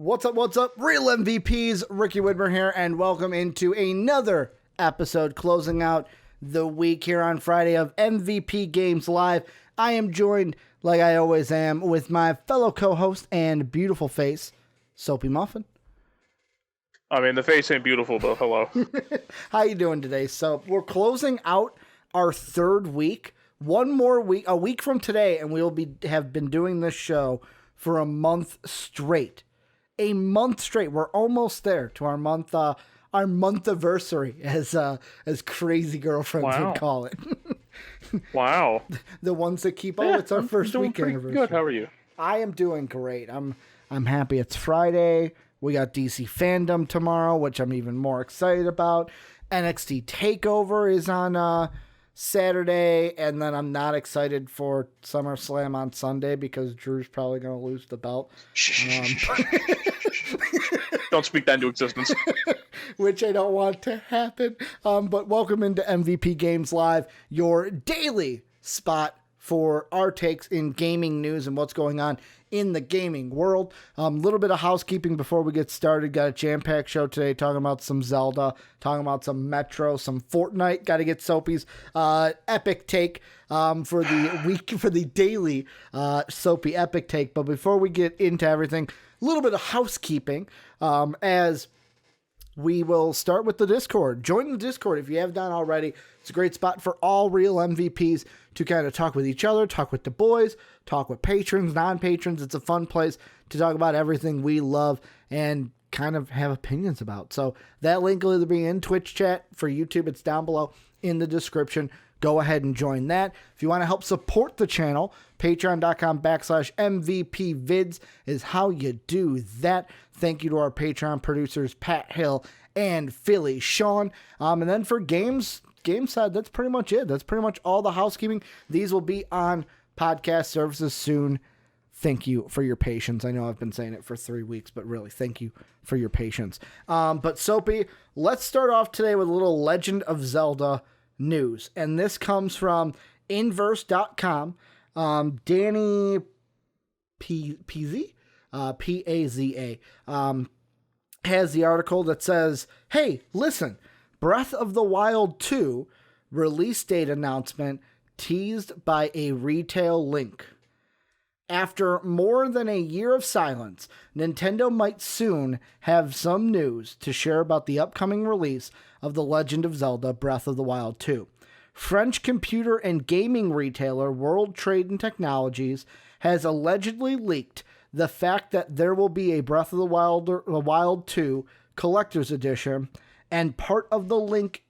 What's up, real MVPs? Ricky Widmer here, and welcome into another episode closing out the week here on Friday of MVP Games Live. I am joined, like I always am, with my fellow co-host and beautiful face, Soapy Muffin. I mean, the face ain't beautiful, but hello. How you doing today? So we're closing out our third week. One more week, a week from today, and we'll have been doing this show for a month straight. A month straight. We're almost there to our month-iversary, as crazy girlfriends would call it. Wow. The ones that keep it's our first week anniversary. Good. How are you? I am doing great. I'm happy it's Friday. We got DC Fandom tomorrow, which I'm even more excited about. NXT TakeOver is on Saturday, and then I'm not excited for SummerSlam on Sunday because Drew's probably going to lose the belt. Don't speak that into existence. Which I don't want to happen. But welcome into MVP Games Live, your daily spot for our takes in gaming news and what's going on in the gaming world. A little bit of housekeeping before we get started. Got a jam-packed show today talking about some Zelda, talking about some Metro, some Fortnite. Got to get Soapy's epic take for the week, for the daily Soapy epic take. But before we get into everything, a little bit of housekeeping as we will start with the Discord. Join the Discord if you have not already. It's a great spot for all real MVPs to kind of talk with each other, talk with the boys, talk with patrons, non-patrons. It's a fun place to talk about everything we love and kind of have opinions about. So that link will either be in Twitch chat. For YouTube, it's down below in the description. Go ahead and join that. If you want to help support the channel, patreon.com/MVPvids is how you do that. Thank you to our Patreon producers, Pat Hill and Philly Sean. And then for game side, that's pretty much it. That's pretty much all the housekeeping. These will be on podcast services soon. Thank you for your patience. I know I've been saying it for 3 weeks, but really, thank you for your patience. But Soapy, let's start off today with a little Legend of Zelda news. And this comes from Inverse.com. Danny Paza, Paza, has the article that says, hey, listen, Breath of the Wild 2 release date announcement teased by a retail link. After more than a year of silence, Nintendo might soon have some news to share about the upcoming release of The Legend of Zelda Breath of the Wild 2. French computer and gaming retailer World Trade and Technologies has allegedly leaked the fact that there will be a Breath of the Wild 2 collector's edition, and part of the leak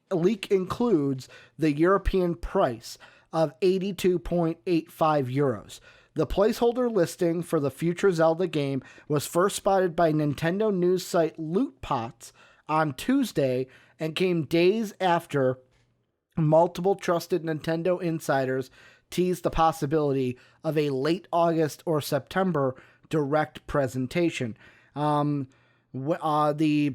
includes the European price of 82.85 euros. The placeholder listing for the future Zelda game was first spotted by Nintendo news site Lootpots on Tuesday and came days after multiple trusted Nintendo insiders teased the possibility of a late August or September direct presentation. The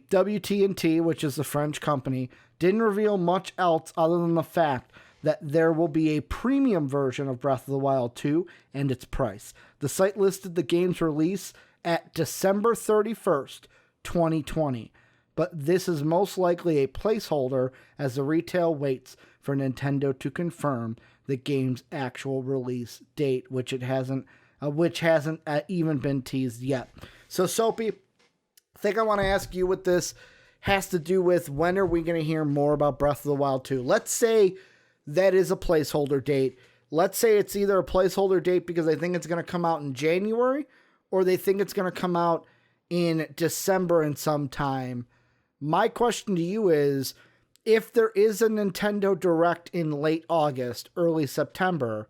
WT&T, which is the French company, didn't reveal much else other than the fact that there will be a premium version of Breath of the Wild 2 and its price. The site listed the game's release at December 31st, 2020. But this is most likely a placeholder as the retail waits for Nintendo to confirm the game's actual release date, which hasn't even been teased yet. So, Soapy, I think I want to ask you what this has to do with. When are we going to hear more about Breath of the Wild 2? Let's say that is a placeholder date. Let's say it's either a placeholder date because they think it's going to come out in January, or they think it's going to come out in December in some time. My question to you is, if there is a Nintendo Direct in late August, early September,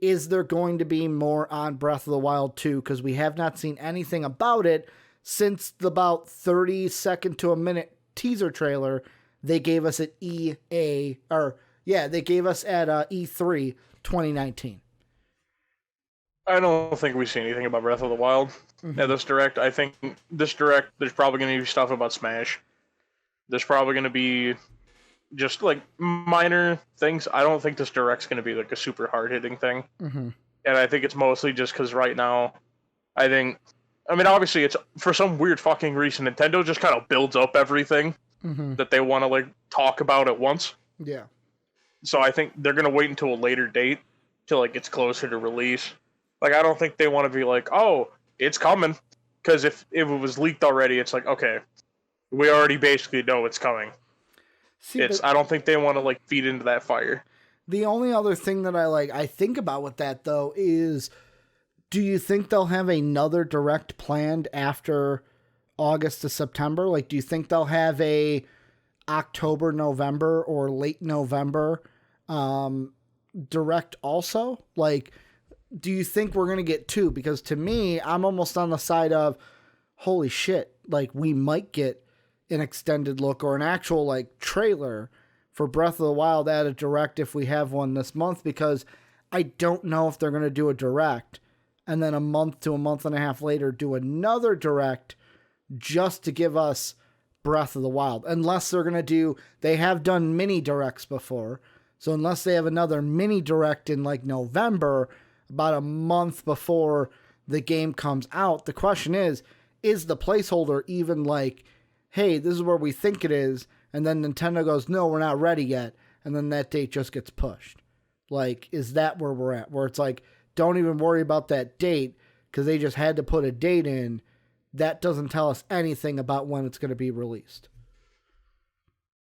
is there going to be more on Breath of the Wild 2? Because we have not seen anything about it since the about 30-second to a minute teaser trailer they gave us at they gave us at E3 2019. I don't think we see anything about Breath of the Wild at this Direct. I think this Direct, there's probably going to be stuff about Smash. There's probably going to be just like minor things. I don't think this Direct's going to be like a super hard-hitting thing. Mm-hmm. And I think it's mostly just because right now, I think I mean, obviously, it's for some weird fucking reason, Nintendo just kind of builds up everything that they want to like talk about at once. Yeah. So I think they're gonna wait until a later date, till like it's closer to release. Like, I don't think they want to be like, oh, it's coming, because if it was leaked already, it's like, okay, we already basically know it's coming. See, I don't think they want to like feed into that fire. The only other thing that I think about with that though is, do you think they'll have another direct planned after August to September? Like, do you think they'll have a October, November, or late November direct also? Like, do you think we're going to get two? Because to me, I'm almost on the side of, holy shit, like we might get an extended look or an actual like trailer for Breath of the Wild at a direct if we have one this month, because I don't know if they're going to do a direct and then a month to a month and a half later do another direct just to give us Breath of the Wild. Unless they're going to do, they have done mini directs before. So unless they have another mini direct in like November, about a month before the game comes out, the question is the placeholder even like, hey, this is where we think it is, and then Nintendo goes, no, we're not ready yet, and then that date just gets pushed? Like, is that where we're at? Where it's like, don't even worry about that date, because they just had to put a date in. That doesn't tell us anything about when it's going to be released.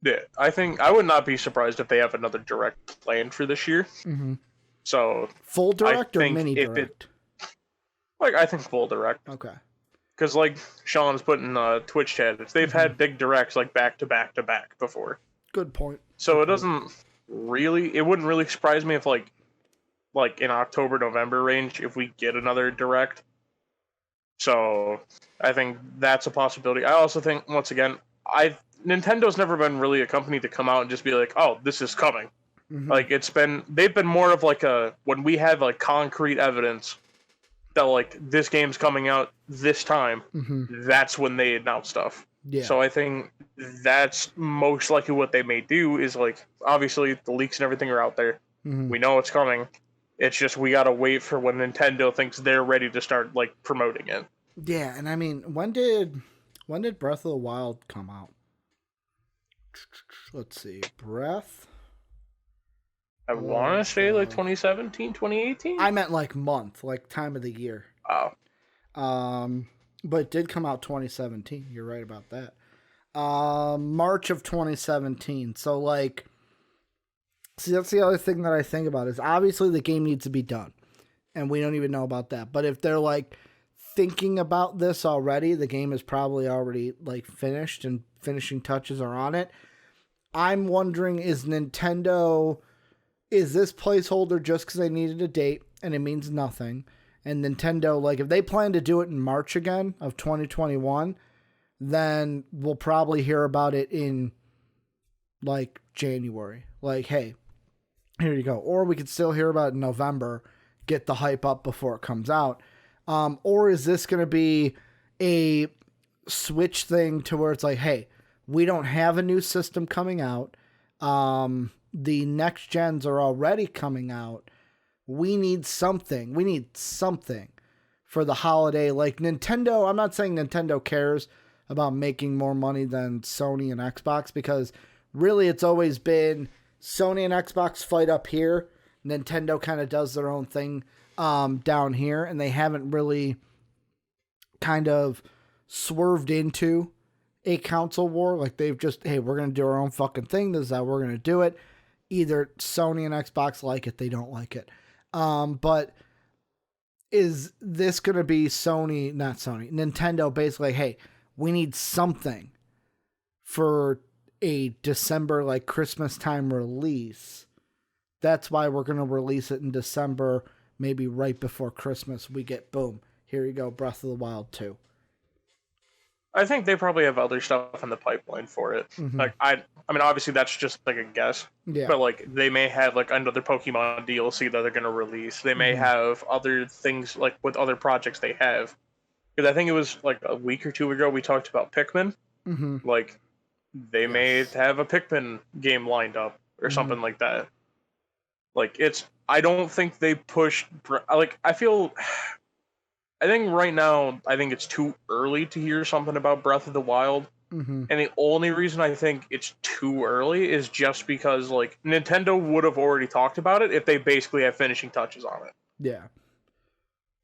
Yeah, I think I would not be surprised if they have another direct planned for this year. Mm-hmm. So full direct or mini direct? I think full direct. Okay. Because like Sean's put in Twitch chat, they've had big directs like back to back to back before. Good point. So it wouldn't really surprise me if like in October, November range, if we get another direct. So I think that's a possibility. I also think, once again, Nintendo's never been really a company to come out and just be like, oh, this is coming. Mm-hmm. Like, they've been more of like when we have like concrete evidence that like this game's coming out this time, that's when they announce stuff. Yeah. So I think that's most likely what they may do is like, obviously the leaks and everything are out there. Mm-hmm. We know it's coming. It's just we gotta wait for when Nintendo thinks they're ready to start like promoting it. Yeah, and I mean, when did Breath of the Wild come out? Let's see, Breath. I want to say like 2017, 2018. I meant like month, like time of the year. Oh. But it did come out 2017. You're right about that. March of 2017. So like, see, that's the other thing that I think about is obviously the game needs to be done, and we don't even know about that. But if they're like thinking about this already, the game is probably already like finished and finishing touches are on it. I'm wondering, is this placeholder just because they needed a date and it means nothing? And Nintendo, like, if they plan to do it in March again of 2021, then we'll probably hear about it in, like, January. Like, hey, here you go. Or we could still hear about it in November, get the hype up before it comes out. Or is this going to be a Switch thing to where it's like, hey, we don't have a new system coming out. The next gens are already coming out. We need something. We need something for the holiday. Like Nintendo, I'm not saying Nintendo cares about making more money than Sony and Xbox, because really it's always been Sony and Xbox fight up here. Nintendo kind of does their own thing down here, and they haven't really kind of swerved into a console war. Like they've just, hey, we're going to do our own fucking thing. This is how we're going to do it. Either Sony and Xbox like it, they don't like it. But is this going to be Nintendo basically, hey, we need something for a December, like Christmas time release. That's why we're going to release it in December, maybe right before Christmas. We get, boom, here you go, Breath of the Wild 2. I think they probably have other stuff in the pipeline for it. Mm-hmm. Like I mean, obviously that's just like a guess. Yeah. But like they may have like another Pokemon DLC that they're gonna release. They may have other things like with other projects they have. Because I think it was like a week or two ago we talked about Pikmin. Mm-hmm. Like they may have a Pikmin game lined up or something like that. Like I don't think they pushed. Like I feel I think right now, I think it's too early to hear something about Breath of the Wild. Mm-hmm. And the only reason I think it's too early is just because, like, Nintendo would have already talked about it if they basically have finishing touches on it. Yeah.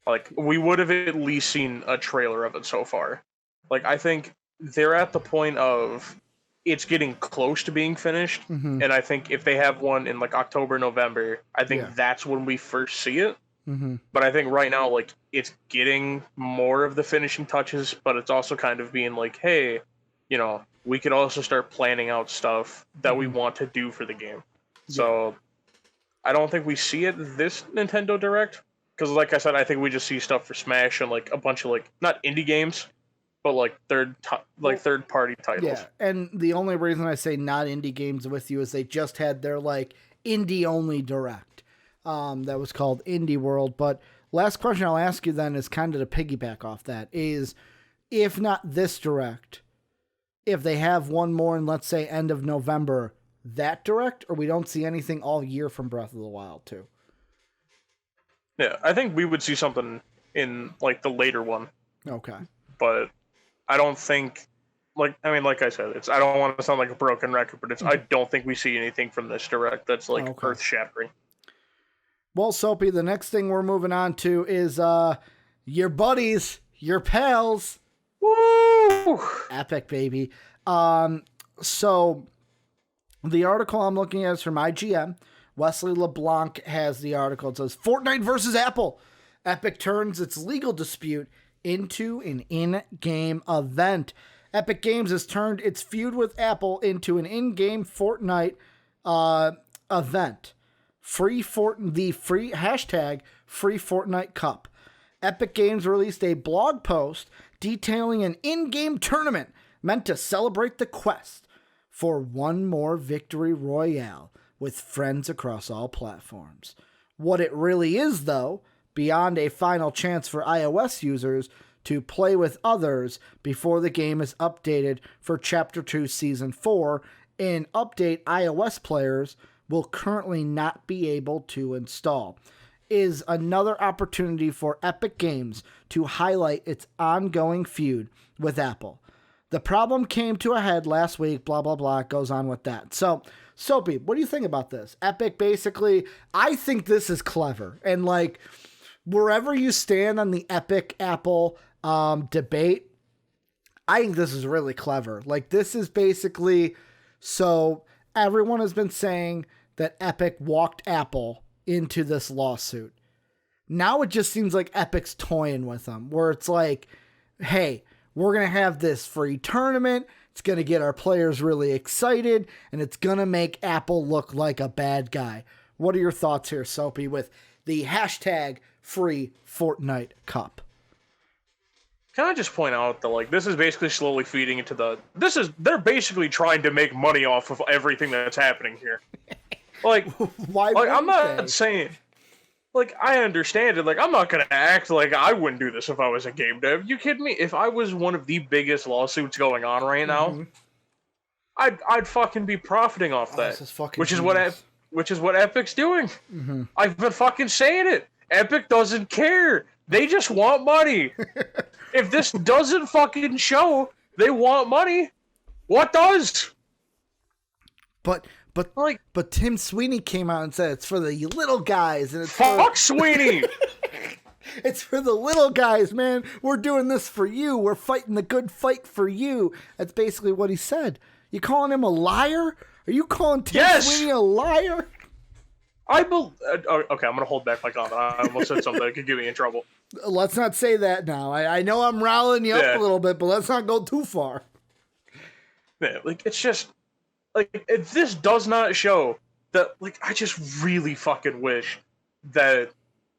Like, we would have at least seen a trailer of it so far. Like, I think they're at the point of it's getting close to being finished. Mm-hmm. And I think if they have one in, like, October, November, I think that's when we first see it. Mm-hmm. But I think right now, like, it's getting more of the finishing touches, but it's also kind of being like, hey, you know, we could also start planning out stuff that we want to do for the game. So I don't think we see it this Nintendo Direct. Because, like I said, I think we just see stuff for Smash and, like, a bunch of, like, not indie games, but, like, third-party titles. Yeah, and the only reason I say not indie games with you is they just had their, like, indie-only Direct. That was called Indie World. But last question I'll ask you then is kind of to piggyback off that is, if not this Direct, if they have one more in, let's say, end of November, that Direct, or we don't see anything all year from Breath of the Wild, too? Yeah, I think we would see something in, like, the later one. Okay. But I don't think, like, I mean, like I said, I don't want to sound like a broken record, but I don't think we see anything from this Direct that's, like, earth-shattering. Well, Soapy, the next thing we're moving on to is your buddies, your pals. Woo! Epic, baby. So the article I'm looking at is from IGN. Wesley LeBlanc has the article. It says, Fortnite versus Apple. Epic turns its legal dispute into an in-game event. Epic Games has turned its feud with Apple into an in-game Fortnite event. The free hashtag FreeFortnite Cup. Epic Games released a blog post detailing an in-game tournament meant to celebrate the quest for one more victory royale with friends across all platforms. What it really is, though, beyond a final chance for iOS users to play with others before the game is updated for Chapter 2 Season 4, and update iOS players will currently not be able to install, is another opportunity for Epic Games to highlight its ongoing feud with Apple. The problem came to a head last week, blah, blah, blah, goes on with that. So, Soapy, what do you think about this? Epic basically, I think this is clever. And, like, wherever you stand on the Epic Apple debate, I think this is really clever. Like, this is basically, so everyone has been saying that Epic walked Apple into this lawsuit. Now it just seems like Epic's toying with them, where it's like, hey, we're going to have this free tournament. It's going to get our players really excited, and it's going to make Apple look like a bad guy. What are your thoughts here, Soapy, with the hashtag free Fortnite Cup? Can I just point out that, like, this is basically slowly feeding into they're basically trying to make money off of everything that's happening here. Like, why? Like, I'm not saying, like, I understand it. Like, I'm not gonna act like I wouldn't do this if I was a game dev. You kidding me? If I was one of the biggest lawsuits going on right now, I'd fucking be profiting off that. Which is what Epic's doing. I've been fucking saying it. Epic doesn't care. They just want money. If this doesn't fucking show they want money, what does? But Tim Sweeney came out and said it's for the little guys, and it's fuck Sweeney. It's for the little guys, man. We're doing this for you. We're fighting the good fight for you. That's basically what he said. You calling him a liar? Are you calling Tim Sweeney a liar? Okay, I'm gonna hold back my comment. I almost said something that could get me in trouble. Let's not say that now. I know I'm riling you up a little bit, but let's not go too far. Yeah, like, it's just, like, if this does not show that, like, I just really fucking wish that,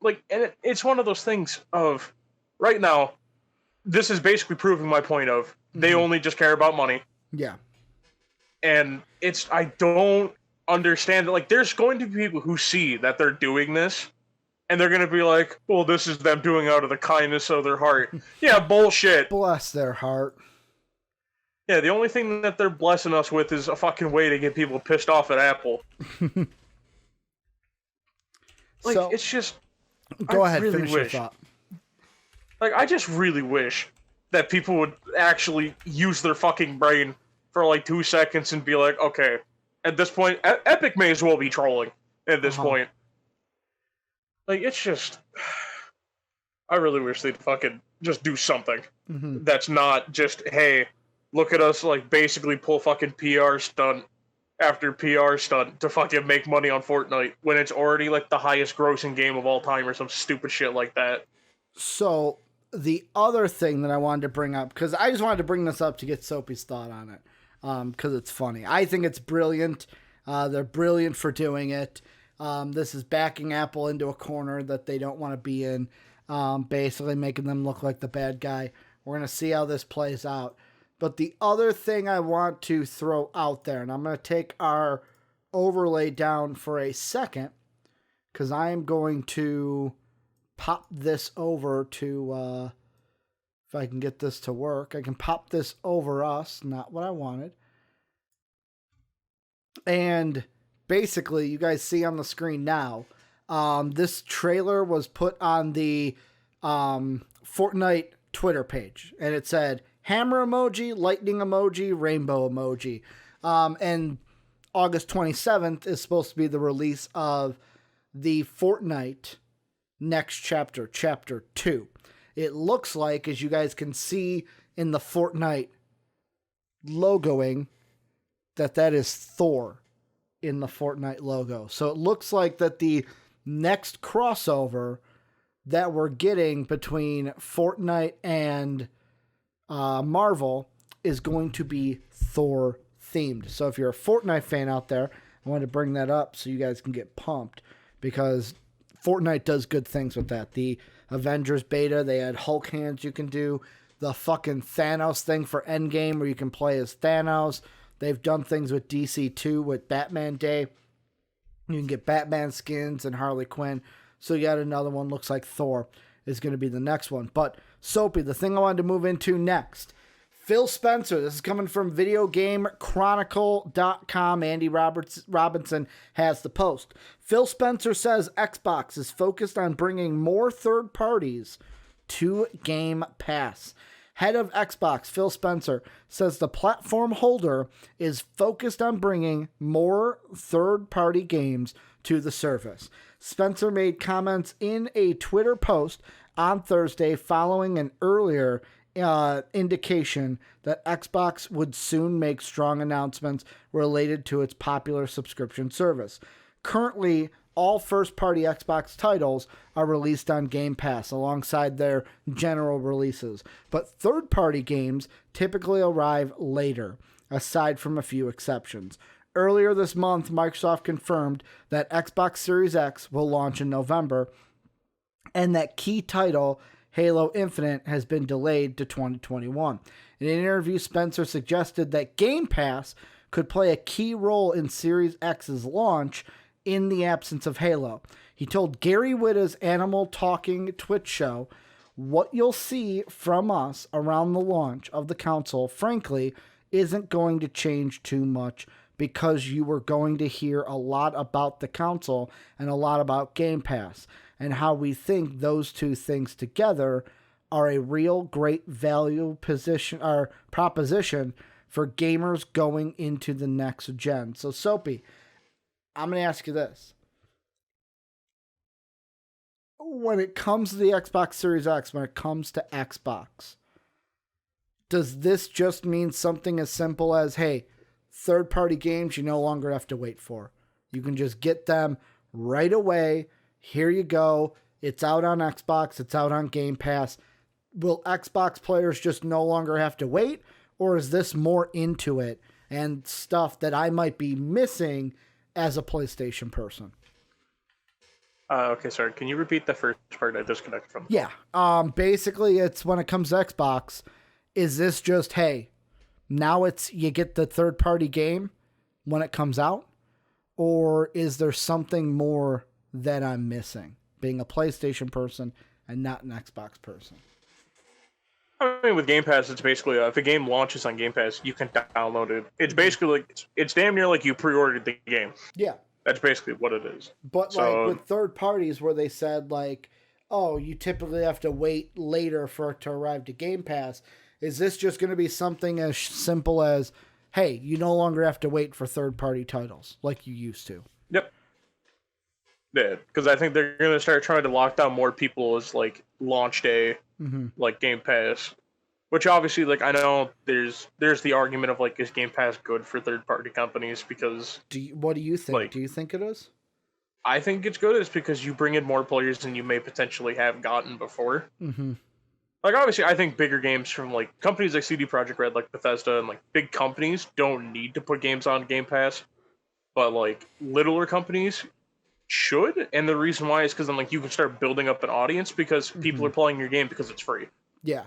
like, and it's one of those things of, right now, this is basically proving my point of, they only just care about money. Yeah. And I don't understand that, like, there's going to be people who see that they're doing this, and they're going to be like, well, this is them doing out of the kindness of their heart. Yeah, bullshit. Bless their heart. Yeah, the only thing that they're blessing us with is a fucking way to get people pissed off at Apple. Like, so, it's just... Go ahead, finish your thought. Like, I just really wish that people would actually use their fucking brain for like 2 seconds and be like, okay, at this point, Epic may as well be trolling at this point. Like, it's just, I really wish they'd fucking just do something that's not just, hey, look at us, like, basically pull fucking PR stunt after PR stunt to fucking make money on Fortnite when it's already, like, the highest grossing game of all time or some stupid shit like that. So, the other thing that I wanted to bring up, because I just wanted to bring this up to get Soapy's thought on it, because it's funny. I think it's brilliant. They're brilliant for doing it. This is backing Apple into a corner that they don't want to be in, basically making them look like the bad guy. We're going to see how this plays out. But the other thing I want to throw out there, and I'm going to take our overlay down for a second, because I am going to pop this over to, if I can get this to work, I can pop this over us, not what I wanted. And basically, you guys see on the screen now, this trailer was put on the Fortnite Twitter page, and it said hammer emoji, lightning emoji, rainbow emoji. And August 27th is supposed to be the release of the Fortnite next chapter, chapter 2. It looks like, as you guys can see in the Fortnite logoing, that is Thor in the Fortnite logo. So it looks like that the next crossover that we're getting between Fortnite and Marvel is going to be Thor themed. So if you're a Fortnite fan out there, I wanted to bring that up so you guys can get pumped, because Fortnite does good things with that. The Avengers beta, they had Hulk hands you can do. The fucking Thanos thing for Endgame where you can play as Thanos. They've done things with DC 2 with Batman Day. You can get Batman skins and Harley Quinn. So you got another one. Looks like Thor is going to be the next one. But Soapy, the thing I wanted to move into next. Phil Spencer, this is coming from VideoGameChronicle.com. Andy Robinson has the post. Phil Spencer says Xbox is focused on bringing more third parties to Game Pass. Head of Xbox, Phil Spencer, says the platform holder is focused on bringing more third-party games to the service. Spencer made comments in a Twitter post on Thursday following an earlier indication that Xbox would soon make strong announcements related to its popular subscription service. Currently, all first-party Xbox titles are released on Game Pass alongside their general releases, but third-party games typically arrive later, aside from a few exceptions. Earlier this month, Microsoft confirmed that Xbox Series X will launch in November, and that key title, Halo Infinite, has been delayed to 2021. In an interview, Spencer suggested that Game Pass could play a key role in Series X's launch in the absence of Halo. He told Gary Whitta's Animal Talking Twitch show, "What you'll see from us around the launch of the console, frankly, isn't going to change too much, because you were going to hear a lot about the console and a lot about Game Pass, and how we think those two things together are a real great value position or proposition for gamers going into the next gen." So, Soapy, I'm going to ask you this. When it comes to the Xbox Series X, when it comes to Xbox, does this just mean something as simple as, hey, third-party games you no longer have to wait for? You can just get them right away. Here you go. It's out on Xbox. It's out on Game Pass. Will Xbox players just no longer have to wait? Or is this more into it and stuff that I might be missing as a PlayStation person? Okay, sorry. Can you repeat the first part I disconnected from? Yeah. Basically, it's when it comes to Xbox, is this just, hey, now it's you get the third-party game when it comes out? Or is there something more that I'm missing, being a PlayStation person and not an Xbox person? I mean, with Game Pass, it's basically if a game launches on Game Pass, you can download it. It's basically like it's damn near like you pre-ordered the game. Yeah, that's basically what it is. But like with third parties, where they said like, oh, you typically have to wait later for it to arrive to Game Pass. Is this just going to be something as simple as, hey, you no longer have to wait for third-party titles like you used to? Yep. Yeah, because I think they're going to start trying to lock down more people as, like, launch day, like, Game Pass. Which, obviously, like, I know there's the argument of, like, is Game Pass good for third-party companies? Because... What do you think? Like, do you think it is? I think it's good. It's because you bring in more players than you may potentially have gotten before. Mm-hmm. Like, obviously, I think bigger games from, like, companies like CD Projekt Red, like Bethesda, and, like, big companies don't need to put games on Game Pass. But, like, littler companies should. And the reason why is because then, like, you can start building up an audience because people are playing your game because it's free. Yeah.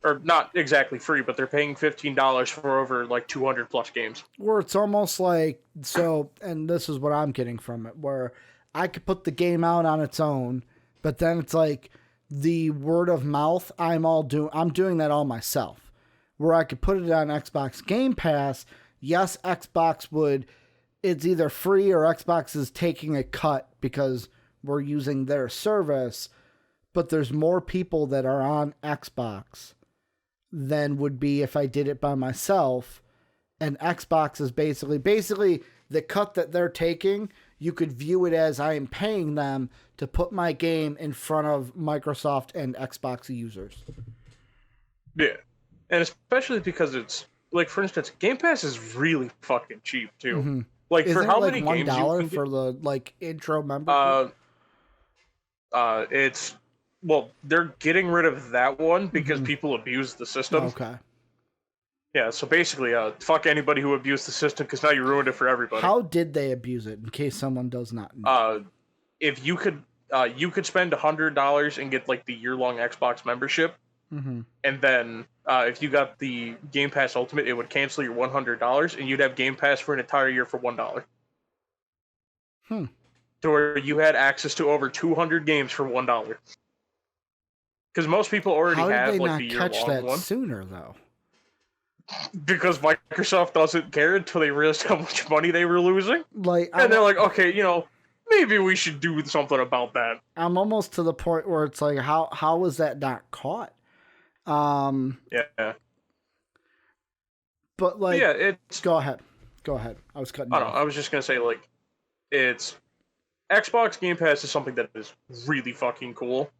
Or not exactly free, but they're paying $15 for over, like, 200 plus games. Where it's almost like, so, and this is what I'm getting from it, where I could put the game out on its own, but then it's like the word of mouth, I'm doing that all myself. Where I could put it on Xbox Game Pass, yes, it's either free or Xbox is taking a cut because we're using their service, but there's more people that are on Xbox than would be if I did it by myself. And Xbox is basically the cut that they're taking. You could view it as I am paying them to put my game in front of Microsoft and Xbox users. Yeah. And especially because it's, like, for instance, Game Pass is really fucking cheap, too. Mm-hmm. Like, Isn't for how it many like games $1 you can for the, like, intro membership? It's... Well, they're getting rid of that one because people abuse the system. Okay. Yeah, so basically, fuck anybody who abused the system because now you ruined it for everybody. How did they abuse it, in case someone does not know? If you could spend $100 and get, like, the year-long Xbox membership, and then if you got the Game Pass Ultimate, it would cancel your $100, and you'd have Game Pass for an entire year for $1. To where you had access to over 200 games for $1. Because most people already have, like, the year-long one. How did they not catch that sooner, though? Because Microsoft doesn't care until they realized how much money they were losing. Like, and they're like, okay, maybe we should do something about that. I'm almost to the point where it's like, how was that not caught? Yeah. But, like, yeah, it's... Go ahead. I was cutting you off. I was just going to say, like, it's... Xbox Game Pass is something that is really fucking cool.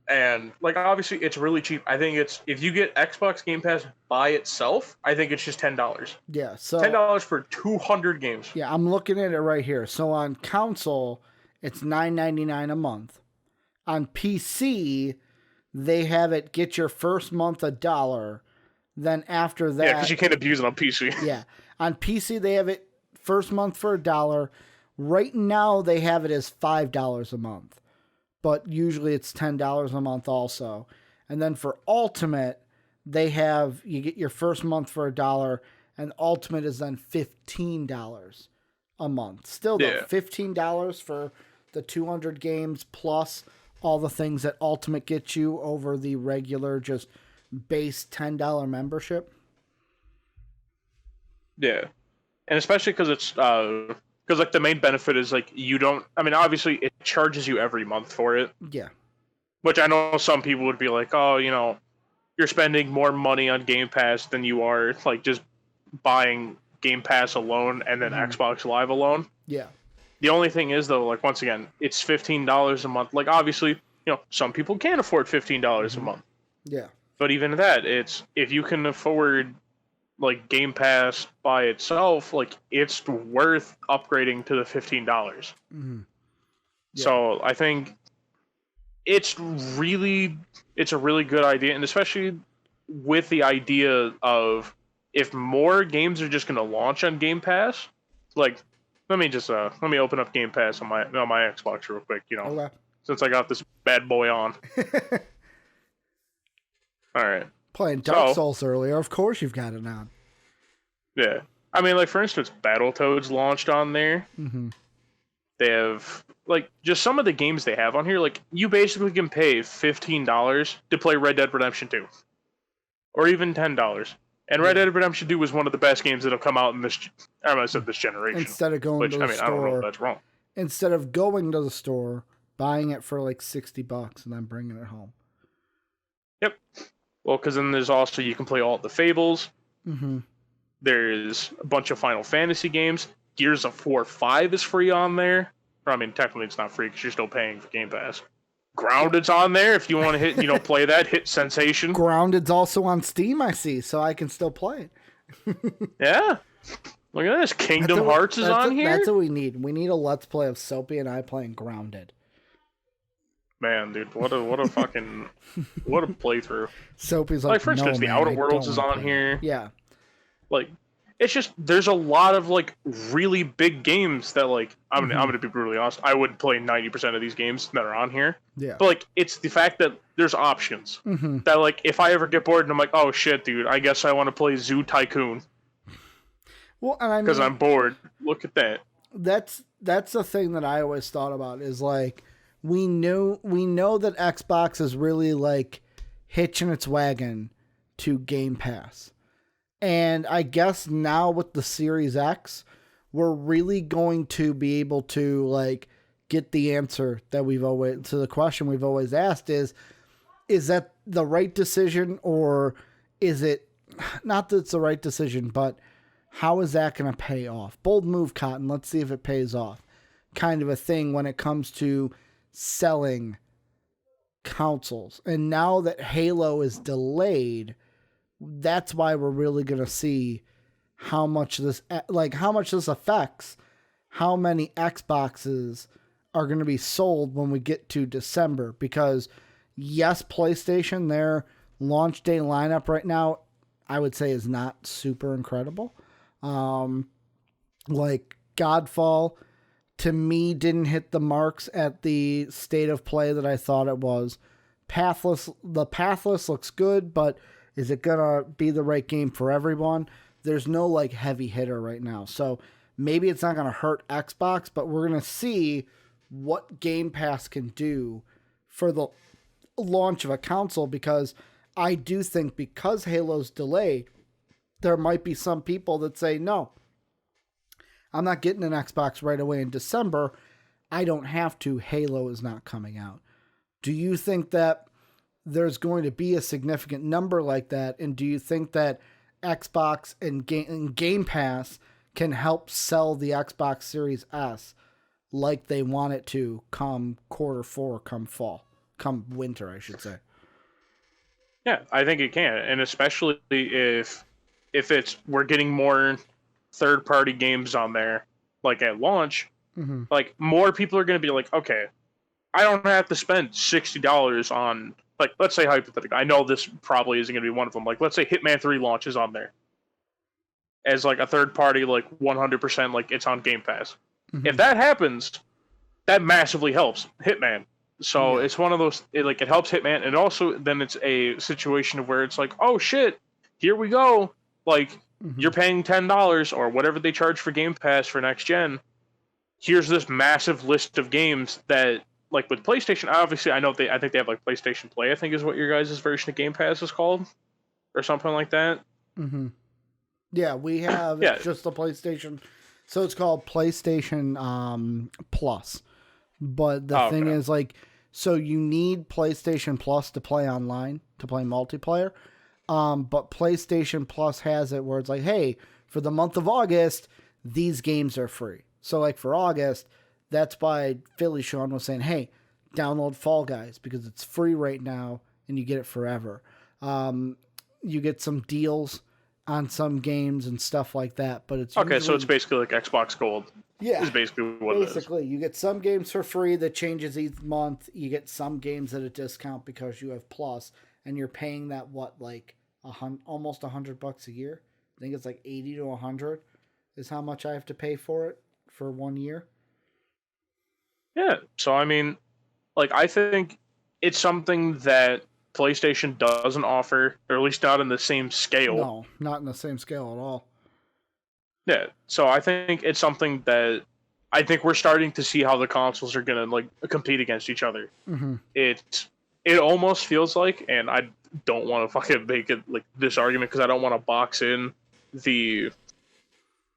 And, like, obviously, it's really cheap. I think it's... If you get Xbox Game Pass by itself, I think it's just $10. Yeah, so... $10 for 200 games. Yeah, I'm looking at it right here. So on console, it's $9.99 a month. On PC, they have it get your first month $1. Then after that... Yeah, because you can't abuse it on PC. Yeah. On PC, they have it first month for $1. Right now, they have it as $5 a month. But usually it's $10 a month also. And then for Ultimate, you get your first month for $1, and Ultimate is then $15 a month. Still though, $15 for the 200 games plus all the things that Ultimate gets you over the regular just base $10 membership. Yeah. And especially because it's because, like, the main benefit is, like, you don't... I mean, obviously, it charges you every month for it. Yeah. Which I know some people would be like, oh, you're spending more money on Game Pass than you are, like, just buying Game Pass alone and then Xbox Live alone. Yeah. The only thing is, though, like, once again, it's $15 a month. Like, obviously, some people can't afford $15 a month. Yeah. But even that, it's... If you can afford... like, Game Pass by itself, like, it's worth upgrading to the $15. Yeah. So I think it's a really good idea, and especially with the idea of if more games are just going to launch on Game Pass, like, let me open up Game Pass on my Xbox real quick, Okay. Since I got this bad boy on. All right. Playing Dark Souls earlier, of course you've got it on. Yeah. I mean, like, for instance, Battletoads launched on there. They have, like, just some of the games they have on here, like, you basically can pay $15 to play Red Dead Redemption 2. Or even $10. And Red Dead Redemption 2 was one of the best games that have come out in this generation. Instead of going to the store. I don't know if that's wrong. Instead of going to the store, buying it for like $60 and then bringing it home. Yep. Well, because then there's also, you can play all the Fables. Mm-hmm. There's a bunch of Final Fantasy games. Gears of War 5 is free on there. I mean, technically it's not free because you're still paying for Game Pass. Grounded's on there if you want to hit, play that. Hit Sensation. Grounded's also on Steam, I see, so I can still play it. Yeah. Look at this. Kingdom Hearts is on here. That's what we need. We need a Let's Play of Soapy and I playing Grounded. Man, dude, what a fucking what a playthrough. Soapy's like, for instance, no, the man, Outer I Worlds don't is wanna on play here. that. Yeah. Like, it's just, there's a lot of like really big games that like I'm gonna be brutally honest, I would play 90% of these games that are on here. Yeah. But like, it's the fact that there's options Mm-hmm. that like, if I ever get bored and I'm like, oh shit, dude, I guess I want to play Zoo Tycoon. Well, and I mean, because I'm bored. Look at that. That's the thing that I always thought about is like we know that Xbox is really like hitching its wagon to Game Pass. And I guess now with the Series X, we're really going to be able to like get the answer that to the question we've always asked is that the right decision, or is it not that it's the right decision, but how is that going to pay off? Bold move, Cotton. Let's see if it pays off. Kind of a thing when it comes to selling consoles. And now that Halo is delayed, that's why we're really going to see how much this affects how many Xboxes are going to be sold when we get to December. Because yes, PlayStation, their launch day lineup right now, I would say is not super incredible. Like Godfall to me didn't hit the marks at the state of play that I thought it was. The Pathless looks good, but is it gonna be the right game for everyone? There's no like heavy hitter right now. So maybe it's not gonna hurt Xbox, but we're gonna see what Game Pass can do for the launch of a console, because I do think because Halo's delayed, there might be some people that say, no, I'm not getting an Xbox right away in December. I don't have to. Halo is not coming out. Do you think that there's going to be a significant number like that? And do you think that Xbox and Game Pass can help sell the Xbox Series S like they want it to come Q4, come fall, come winter, I should say? Yeah, I think it can. And especially if we're getting more third-party games on there, like at launch, like more people are going to be like, okay, I don't have to spend $60 on, like, let's say hypothetically, I know this probably isn't going to be one of them. Like, let's say Hitman 3 launches on there as like a third-party, like 100%, like it's on Game Pass. If that happens, that massively helps Hitman. So it's one of those, it helps Hitman, and also then it's a situation where it's like, oh shit, here we go. Like, you're paying $10 or whatever they charge for Game Pass for next gen. Here's this massive list of games that, like with PlayStation, obviously I think they have like PlayStation Play, I think is what your guys' version of Game Pass is called, or something like that. Yeah, we have it's just the PlayStation. So it's called PlayStation Plus. But the thing is, like, so you need PlayStation Plus to play online, to play multiplayer. But PlayStation Plus has it where it's like, hey, for the month of August, these games are free. So like for August, that's why Philly Sean was saying, hey, download Fall Guys because it's free right now and you get it forever. You get some deals on some games and stuff like that, but it's okay. So it's basically like Xbox Gold. Yeah, is basically what it is. Basically, you get some games for free that changes each month. You get some games at a discount because you have Plus, and you're paying that almost $100 a year. I think it's like 80 to 100 is how much I have to pay for it for 1 year. Yeah, so I mean, like, I think it's something that PlayStation doesn't offer, or at least not in the same scale. No, not in the same scale at all. Yeah, so I think it's something that I think we're starting to see how the consoles are gonna like compete against each other. It almost feels like, and I don't want to fucking make it like this argument because I don't want to box in the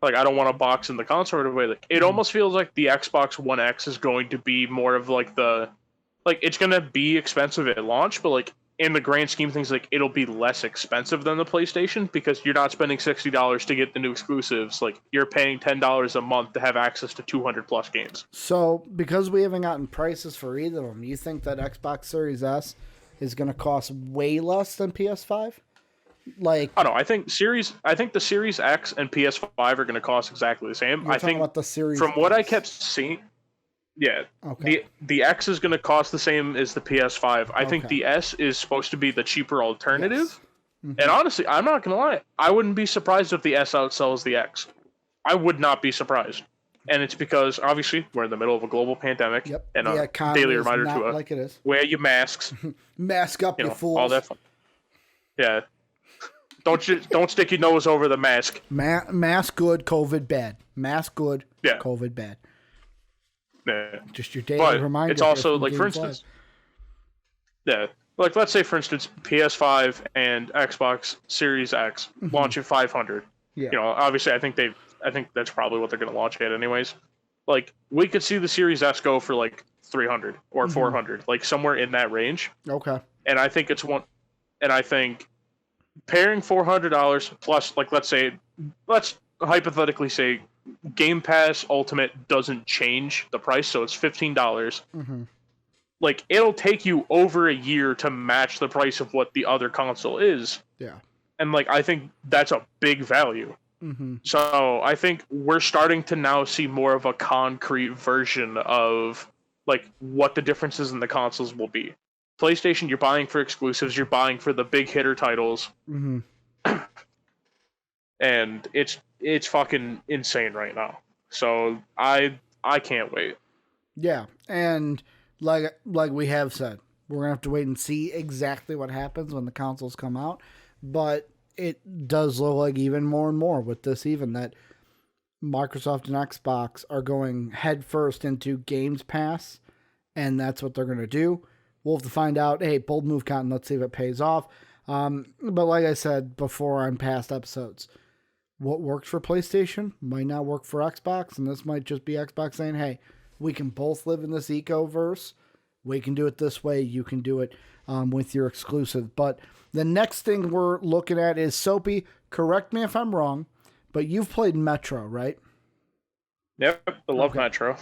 Like, I don't want a box in the console right away. Like, it almost feels like the Xbox One X is going to be more of like it's going to be expensive at launch, but like in the grand scheme of things, like it'll be less expensive than the PlayStation because you're not spending $60 to get the new exclusives. Like, you're paying $10 a month to have access to 200 plus games. So, because we haven't gotten prices for either of them, you think that Xbox Series S is going to cost way less than PS5? Like, I don't know. I think the Series X and PS5 are going to cost exactly the same. you're I talking think about the Series from what I S. kept seeing, yeah, Okay. the X is going to cost the same as the PS5. I think Okay. the S is supposed to be the cheaper alternative. Yes. And honestly, I'm not going to lie. I wouldn't be surprised if the S outsells the X. I would not be surprised. And it's because, obviously, we're in the middle of a global pandemic. Yep. And The a economy daily is reminder not to like it is. wear your masks. Mask up, you fools. All that fun. Yeah. Don't stick your nose over the mask. Mask good, COVID bad. Mask good, Yeah. COVID bad. Yeah. Just your daily But reminder. it's also, from like, for Games Live. instance, yeah. Like, let's say, for instance, PS5 and Xbox Series X launch at 500. Yeah. You know, obviously, I think that's probably what they're going to launch at anyways. Like, we could see the Series S go for like 300 or 400, like somewhere in that range. Okay. And I think I think pairing $400 plus, like, let's hypothetically say Game Pass Ultimate doesn't change the price, so it's $15. Like, it'll take you over a year to match the price of what the other console is. Yeah. And, like, I think that's a big value. So I think we're starting to now see more of a concrete version of, like, what the differences in the consoles will be. PlayStation, you're buying for exclusives, you're buying for the big hitter titles. And it's fucking insane right now. So I can't wait. Yeah, and like we have said, we're gonna have to wait and see exactly what happens when the consoles come out. But it does look like even more and more with this, even that Microsoft and Xbox are going headfirst into Games Pass, and that's what they're gonna do. We'll have to find out. Hey, bold move, Cotton. Let's see if it pays off. But like I said before on past episodes, what works for PlayStation might not work for Xbox, and this might just be Xbox saying, hey, we can both live in this eco-verse. We can do it this way. You can do it with your exclusive. But the next thing we're looking at is Soapy. Correct me if I'm wrong, but you've played Metro, right? Yep, I love Metro.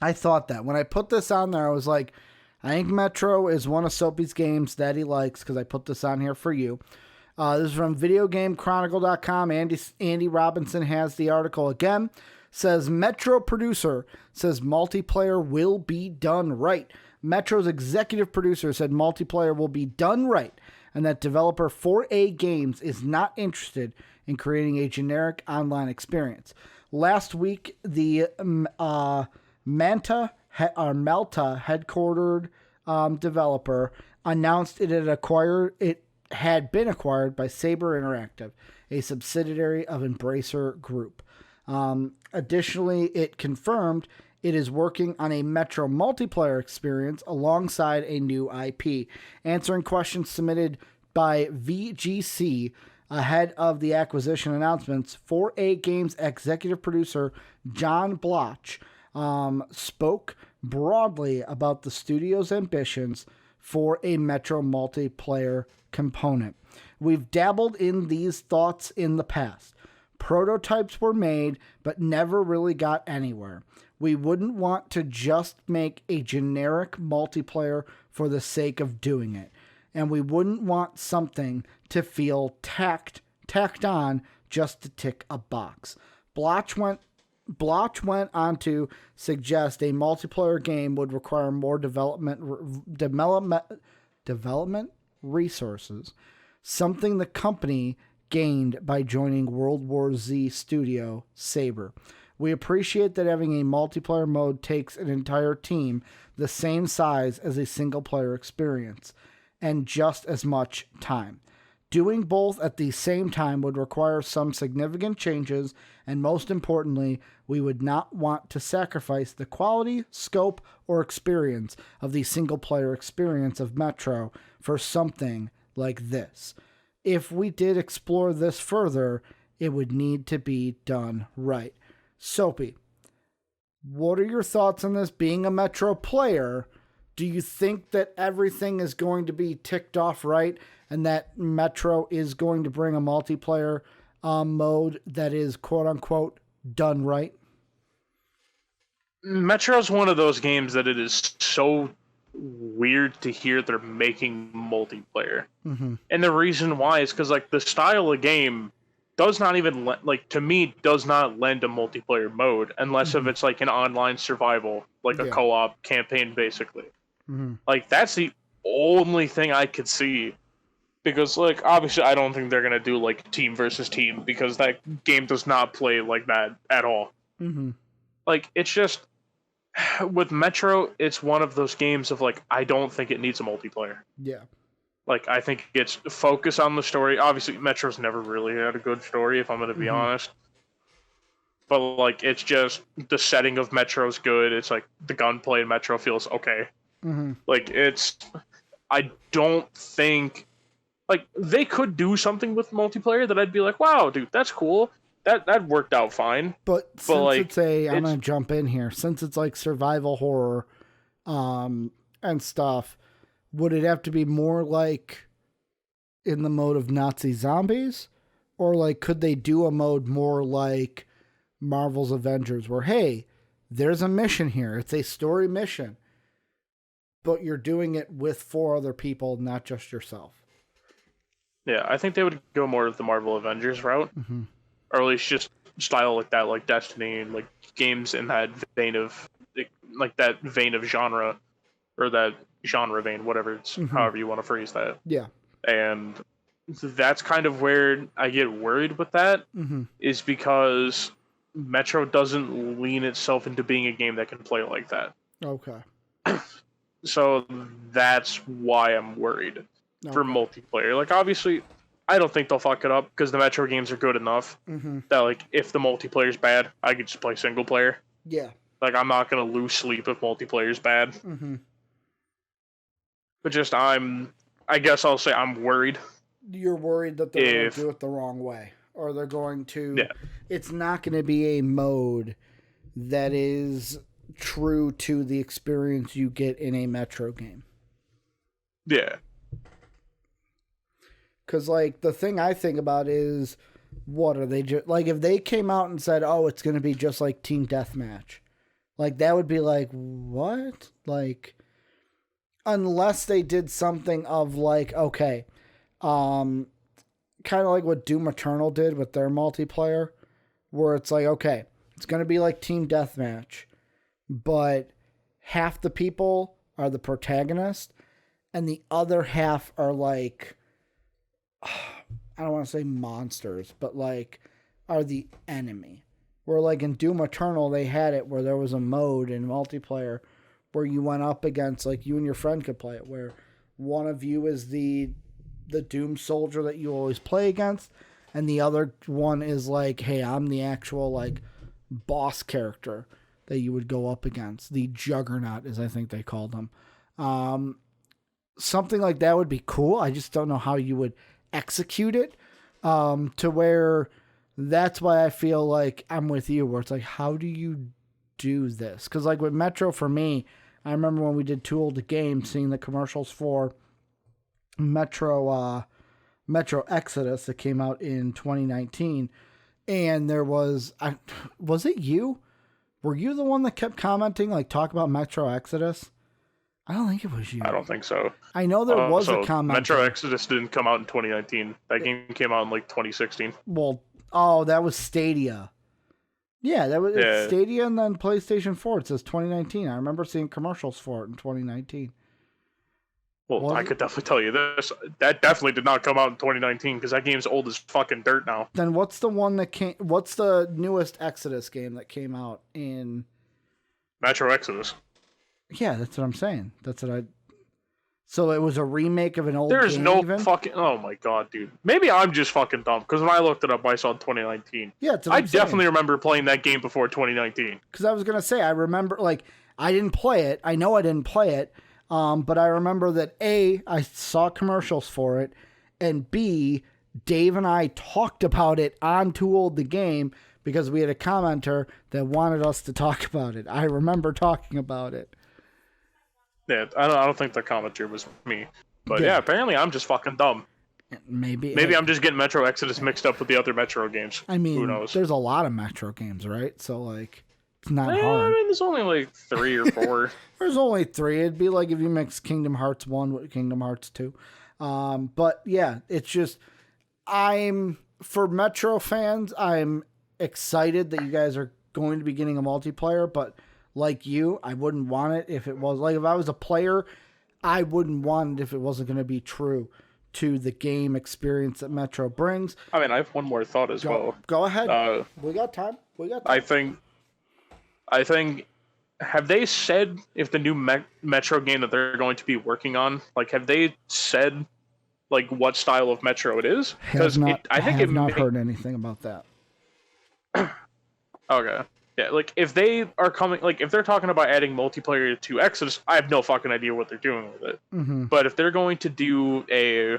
I thought that. When I put this on there, I was like, I think Metro is one of Soapy's games that he likes because I put this on here for you. This is from VideoGameChronicle.com. Andy Robinson has the article again. Says Metro producer says multiplayer will be done right. Metro's executive producer said multiplayer will be done right, and that developer 4A Games is not interested in creating a generic online experience. Last week, the Malta headquartered developer announced it had been acquired by Saber Interactive, a subsidiary of Embracer Group. Additionally, it confirmed it is working on a Metro multiplayer experience alongside a new IP. Answering questions submitted by VGC ahead of the acquisition announcements, 4A Games executive producer John Bloch spoke broadly about the studio's ambitions for a Metro multiplayer component. We've dabbled in these thoughts in the past. Prototypes were made, but never really got anywhere. We wouldn't want to just make a generic multiplayer for the sake of doing it. And we wouldn't want something to feel tacked on just to tick a box. Bloch went on to suggest a multiplayer game would require more development resources, something the company gained by joining World War Z studio Saber. We appreciate that having a multiplayer mode takes an entire team the same size as a single-player experience, and just as much time. Doing both at the same time would require some significant changes, and most importantly, we would not want to sacrifice the quality, scope, or experience of the single-player experience of Metro for something like this. If we did explore this further, It would need to be done right. Soapy, what are your thoughts on this? Being a Metro player, do you think that everything is going to be ticked off right and that Metro is going to bring a multiplayer mode that is quote-unquote done right? Metro's one of those games that it is so weird to hear they're making multiplayer. Mm-hmm. And the reason why is because, like, the style of game does not even, to me, does not lend a multiplayer mode unless if it's, like, an online survival, like a co-op campaign, basically. Mm-hmm. Like, that's the only thing I could see. Because, like, obviously I don't think they're going to do, like, team versus team, because that game does not play like that at all. Mm-hmm. Like, it's just, with Metro, it's one of those games of, like, I don't think it needs a multiplayer. Yeah. Like, I think it's focus on the story. Obviously, Metro's never really had a good story, if I'm going to be honest. But, like, it's just, the setting of Metro's good. It's, like, the gunplay in Metro feels okay. Mm-hmm. Like, I don't think, like, they could do something with multiplayer that I'd be like, wow, dude, that's cool. That worked out fine. But since like, I'm going to jump in here, since it's like survival horror and stuff, would it have to be more like in the mode of Nazi zombies? Or like, could they do a mode more like Marvel's Avengers where, hey, there's a mission here. It's a story mission, but you're doing it with 4 other people, not just yourself. Yeah, I think they would go more of the Marvel Avengers route. Mm-hmm. Or at least just style like that, like Destiny and like games in that vein of, like that vein of genre, or that genre vein, whatever it's, however you want to phrase that. Yeah. And that's kind of where I get worried with that, is because Metro doesn't lean itself into being a game that can play like that. Okay. So that's why I'm worried for multiplayer. Like, obviously, I don't think they'll fuck it up because the Metro games are good enough that, like, if the multiplayer's bad, I could just play single player. Yeah. Like, I'm not going to lose sleep if multiplayer's bad. But just, I guess I'll say I'm worried. You're worried that they're going to do it the wrong way. Or they're going to... Yeah. It's not going to be a mode that is true to the experience you get in a Metro game. Yeah. Because, like, the thing I think about is, what are they just... Like, if they came out and said, oh, it's going to be just like Team Deathmatch, like, that would be like, what? Like, unless they did something of, like, okay, kind of like what Doom Eternal did with their multiplayer, where it's like, okay, it's going to be like Team Deathmatch, but half the people are the protagonist, and the other half are, like... I don't want to say monsters, but like are the enemy. Where like in Doom Eternal, they had it where there was a mode in multiplayer where you went up against, like, you and your friend could play it, where one of you is the Doom soldier that you always play against, and the other one is like, hey, I'm the actual like boss character that you would go up against. The Juggernaut, as I think they called him. Something like that would be cool. I just don't know how you would execute it to where that's why I feel like I'm with you, where it's like, how do you do this? Because like with Metro, for me, I remember when we did Too Old to Game, seeing the commercials for Metro Exodus that came out in 2019, and there was it you? Were you the one that kept commenting, like, talk about Metro Exodus? I don't think it was you. I don't think so. I know there was a comment. Metro Exodus didn't come out in 2019. That game came out in like 2016. Well, that was Stadia. Yeah, that was Stadia and then PlayStation 4. It says 2019. I remember seeing commercials for it in 2019. Well, I could definitely tell you this. That definitely did not come out in 2019 because that game's old as fucking dirt now. Then what's the one that came? What's the newest Exodus game that came out in? Metro Exodus. Yeah, that's what I'm saying. So it was a remake of an old There's game. no fucking... Oh my god, dude. Maybe I'm just fucking dumb, because when I looked it up, I saw 2019. Yeah, I definitely remember playing that game before 2019. Because I was going to say, I remember, like, I didn't play it. I know I didn't play it, but I remember that, A, I saw commercials for it, and B, Dave and I talked about it on Too Old the Game because we had a commenter that wanted us to talk about it. I remember talking about it. Yeah, I don't think the commenter was me. But yeah, apparently I'm just fucking dumb. Maybe I'm just getting Metro Exodus mixed up with the other Metro games. I mean, who knows? There's a lot of Metro games, right? So, like, it's not hard. I mean, there's only like 3 or 4. There's only 3. It'd be like if you mix Kingdom Hearts 1 with Kingdom Hearts 2. But yeah, it's just, for Metro fans, I'm excited that you guys are going to be getting a multiplayer, but like you, I wouldn't want it if it was, like, if I was a player, I wouldn't want it if it wasn't going to be true to the game experience that Metro brings. I mean, I have one more thought as well. Go ahead. We got time. I think, have they said if the new Metro game that they're going to be working on, like, have they said, like, what style of Metro it is? Because I have not heard anything about that. Okay. Yeah, like, if they are coming, like, if they're talking about adding multiplayer to Exodus, I have no fucking idea what they're doing with it. Mm-hmm. But if they're going to do a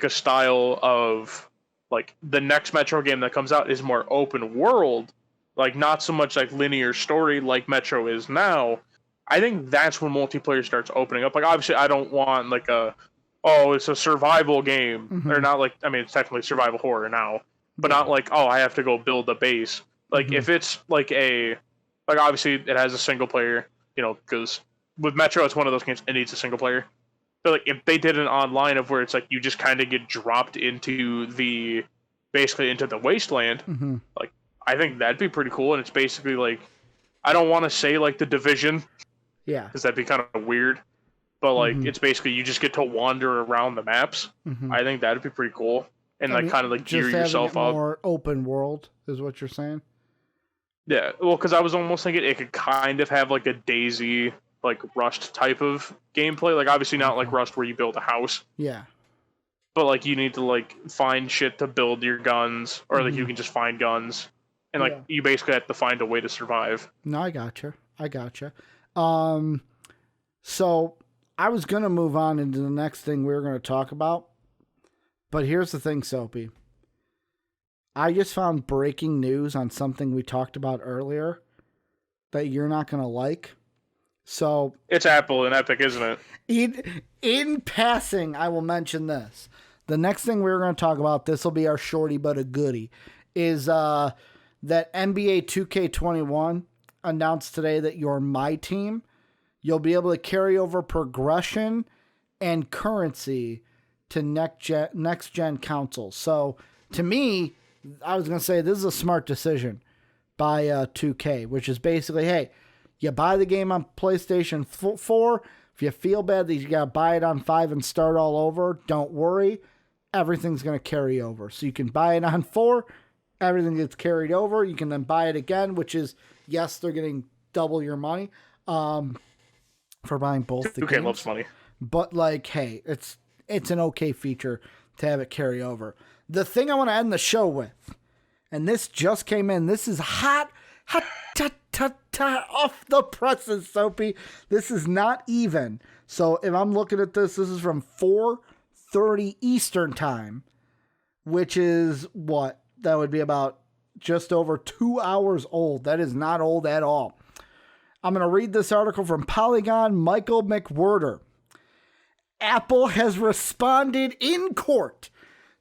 style of, like, the next Metro game that comes out is more open world, like, not so much like linear story like Metro is now, I think that's when multiplayer starts opening up. Like, obviously, I don't want, like, it's a survival game. Mm-hmm. Or not like, I mean, it's technically survival horror now, but not like, I have to go build a base. Like, if it's like obviously it has a single player, because with Metro, it's one of those games, it needs a single player. But, like, if they did an online of where it's like you just kind of get dropped into the wasteland, mm-hmm. like, I think that'd be pretty cool. And it's basically like, I don't want to say like The Division, yeah, because that'd be kind of weird. But, like, mm-hmm. it's basically you just get to wander around the maps. Mm-hmm. I think that'd be pretty cool. And kind of like gear yourself up. More open world is what you're saying. Yeah, well, because I was almost thinking it could kind of have like a Daisy, like, Rust type of gameplay. Like, obviously not like Rust where you build a house. Yeah. But, like, you need to, like, find shit to build your guns, or like you can just find guns, and like you basically have to find a way to survive. No, I gotcha. So I was gonna move on into the next thing we were gonna talk about, but here's the thing, Soapy. I just found breaking news on something we talked about earlier that you're not going to like. So it's Apple and Epic, isn't it? In passing, I will mention this. The next thing we're going to talk about, this will be our shorty but a goodie, is that NBA 2K21 announced today that you're my team. You'll be able to carry over progression and currency to next gen consoles. So to me, I was going to say this is a smart decision by 2K, which is basically, hey, you buy the game on PlayStation 4. If you feel bad that you got to buy it on 5 and start all over, don't worry. Everything's going to carry over. So you can buy it on 4. Everything gets carried over. You can then buy it again, which is, yes, they're getting double your money for buying both the games. 2K loves money. But, like, hey, it's an okay feature to have it carry over. The thing I want to end the show with, and this just came in. This is hot off the presses, Soapy. This is not even. So if I'm looking at this is from 4:30 Eastern time, which is what? That would be about just over 2 hours old. That is not old at all. I'm going to read this article from Polygon, Michael McWhirter. Apple has responded in court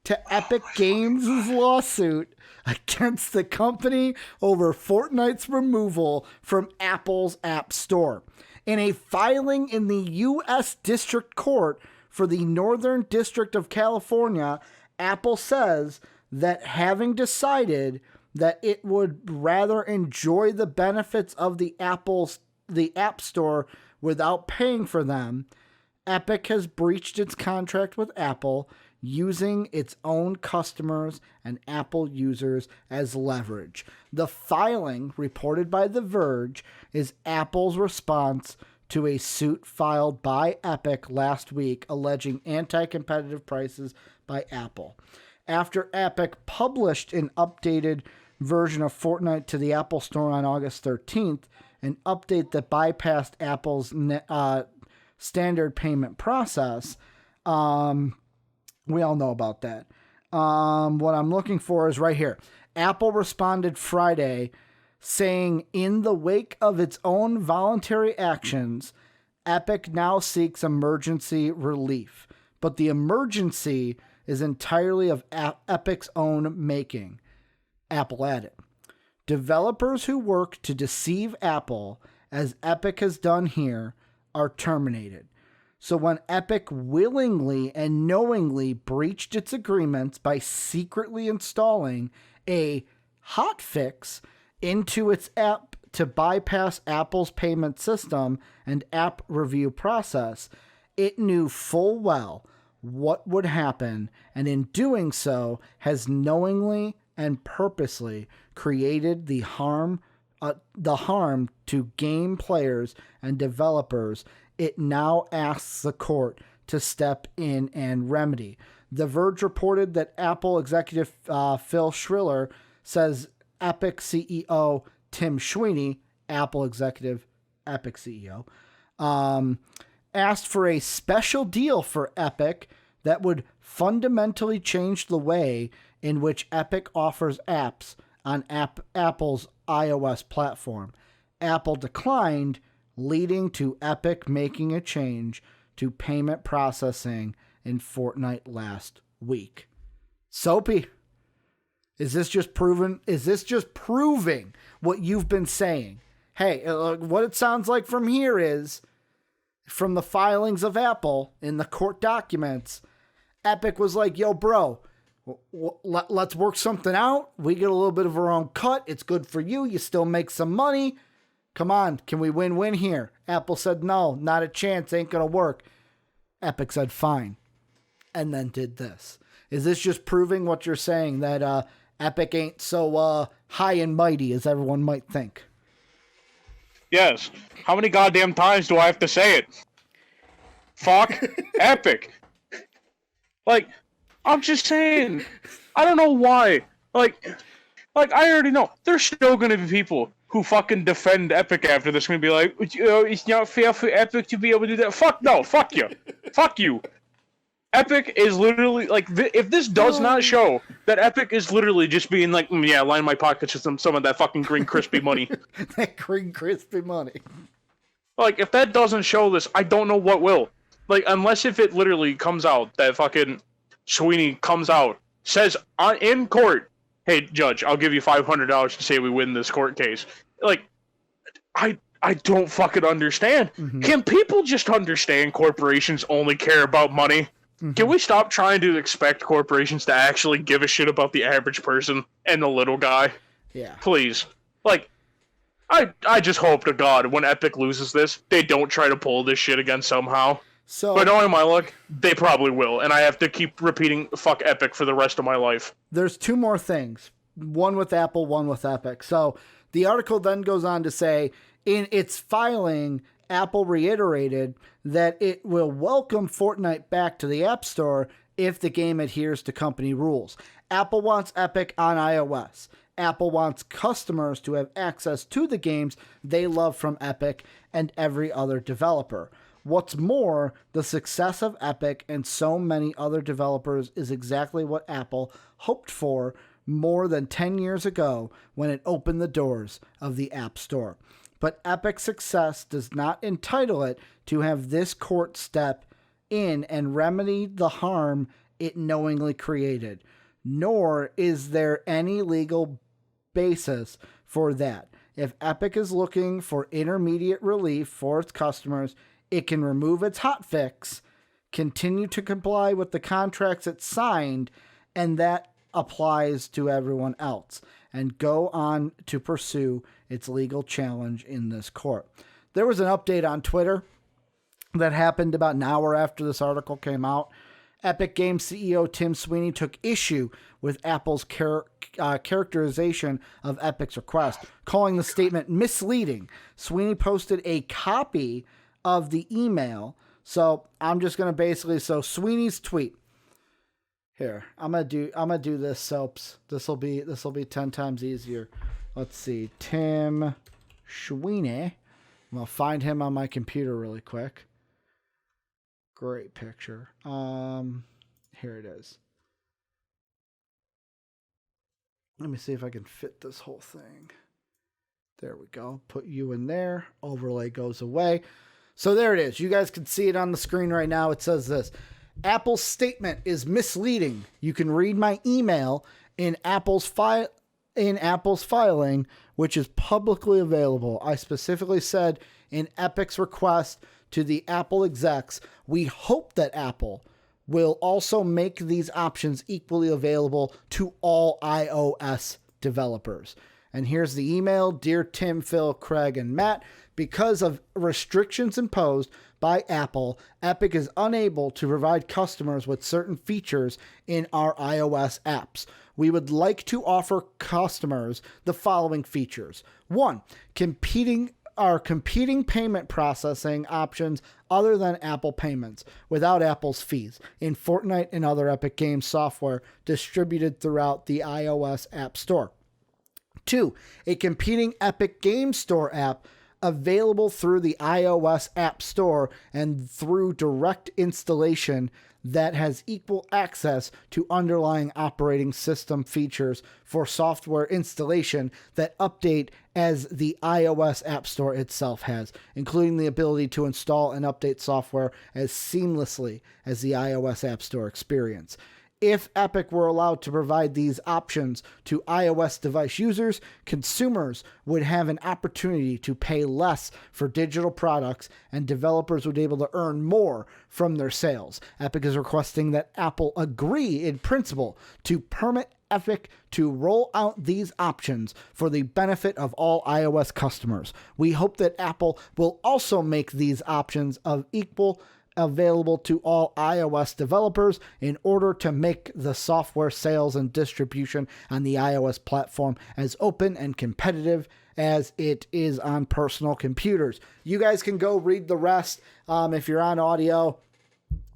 to Epic Games' lawsuit against the company over Fortnite's removal from Apple's App Store. In a filing in the U.S. District Court for the Northern District of California, Apple says that having decided that it would rather enjoy the benefits of the App Store without paying for them, Epic has breached its contract with Apple, using its own customers and Apple users as leverage. The filing, reported by The Verge, is Apple's response to a suit filed by Epic last week alleging anti-competitive prices by Apple. After Epic published an updated version of Fortnite to the Apple Store on August 13th, an update that bypassed Apple's standard payment process, we all know about that. What I'm looking for is right here. Apple responded Friday saying, in the wake of its own voluntary actions, Epic now seeks emergency relief. But the emergency is entirely of Epic's own making. Apple added, developers who work to deceive Apple, as Epic has done here, are terminated. So when Epic willingly and knowingly breached its agreements by secretly installing a hotfix into its app to bypass Apple's payment system and app review process, it knew full well what would happen, and in doing so has knowingly and purposely created the harm to game players and developers. It now asks the court to step in and remedy. The Verge reported that Apple executive Phil Schiller says Epic CEO Tim Sweeney, Apple executive, Epic CEO, asked for a special deal for Epic that would fundamentally change the way in which Epic offers apps on Apple's iOS platform. Apple declined, leading to Epic making a change to payment processing in Fortnite last week. Soapy, is this just proving what you've been saying? Hey, what it sounds like from here is, from the filings of Apple in the court documents, Epic was like, yo, bro, let's work something out. We get a little bit of our own cut. It's good for you. You still make some money. Come on, can we win-win here? Apple said, no, not a chance. Ain't going to work. Epic said, fine. And then did this. Is this just proving what you're saying, that Epic ain't so high and mighty as everyone might think? Yes. How many goddamn times do I have to say it? Fuck Epic. Like, I'm just saying. I don't know why. Like I already know. There's still gonna be people who fucking defend Epic after this. Gonna be like, it's not fair for Epic to be able to do that. Fuck no. Fuck you. Fuck you. Epic is literally, like, if this does not show that Epic is literally just being like, yeah, line my pockets with some of that fucking green crispy money. That green crispy money. Like, if that doesn't show this, I don't know what will. Like, unless if it literally comes out that fucking Sweeney comes out, says in court, hey, judge, I'll give you $500 to say we win this court case. Like, I don't fucking understand. Mm-hmm. Can people just understand corporations only care about money? Mm-hmm. Can we stop trying to expect corporations to actually give a shit about the average person and the little guy? Yeah. Please. Like, I just hope to God when Epic loses this, they don't try to pull this shit again somehow. So, but knowing my luck, they probably will, and I have to keep repeating fuck Epic for the rest of my life. There's two more things. One with Apple, one with Epic. So the article then goes on to say, in its filing, Apple reiterated that it will welcome Fortnite back to the App Store if the game adheres to company rules. Apple wants Epic on iOS. Apple wants customers to have access to the games they love from Epic and every other developer. What's more, the success of Epic and so many other developers is exactly what Apple hoped for more than 10 years ago when it opened the doors of the App Store. But Epic's success does not entitle it to have this court step in and remedy the harm it knowingly created, nor is there any legal basis for that. If Epic is looking for intermediate relief for its customers, it can remove its hotfix, continue to comply with the contracts it signed, and that applies to everyone else, and go on to pursue its legal challenge in this court. There was an update on Twitter that happened about an hour after this article came out. Epic Games CEO Tim Sweeney took issue with Apple's characterization of Epic's request, calling the statement misleading. Sweeney posted a copy of the email. So I'm just going to basically, so Sweeney's tweet. Here, I'm going to do this, Soaps. This will be 10 times easier. Let's see. Tim Sweeney. I'm going to find him on my computer really quick. Great picture. Here it is. Let me see if I can fit this whole thing. There we go. Put you in there. Overlay goes away. So there it is. You guys can see it on the screen right now. It says this. Apple's statement is misleading. You can read my email in Apple's filing, which is publicly available. I specifically said in Epic's request to the Apple execs, we hope that Apple will also make these options equally available to all iOS developers. And here's the email. Dear Tim, Phil, Craig, and Matt, because of restrictions imposed by Apple, Epic is unable to provide customers with certain features in our iOS apps. We would like to offer customers the following features. 1, competing payment processing options other than Apple payments without Apple's fees in Fortnite and other Epic Games software distributed throughout the iOS App Store. 2, a competing Epic Games Store app available through the iOS App Store and through direct installation that has equal access to underlying operating system features for software installation that update as the iOS App Store itself has, including the ability to install and update software as seamlessly as the iOS App Store experience. If Epic were allowed to provide these options to iOS device users, consumers would have an opportunity to pay less for digital products and developers would be able to earn more from their sales. Epic is requesting that Apple agree in principle to permit Epic to roll out these options for the benefit of all iOS customers. We hope that Apple will also make these options of equal available to all iOS developers in order to make the software sales and distribution on the iOS platform as open and competitive as it is on personal computers. You guys can go read the rest. If you're on audio,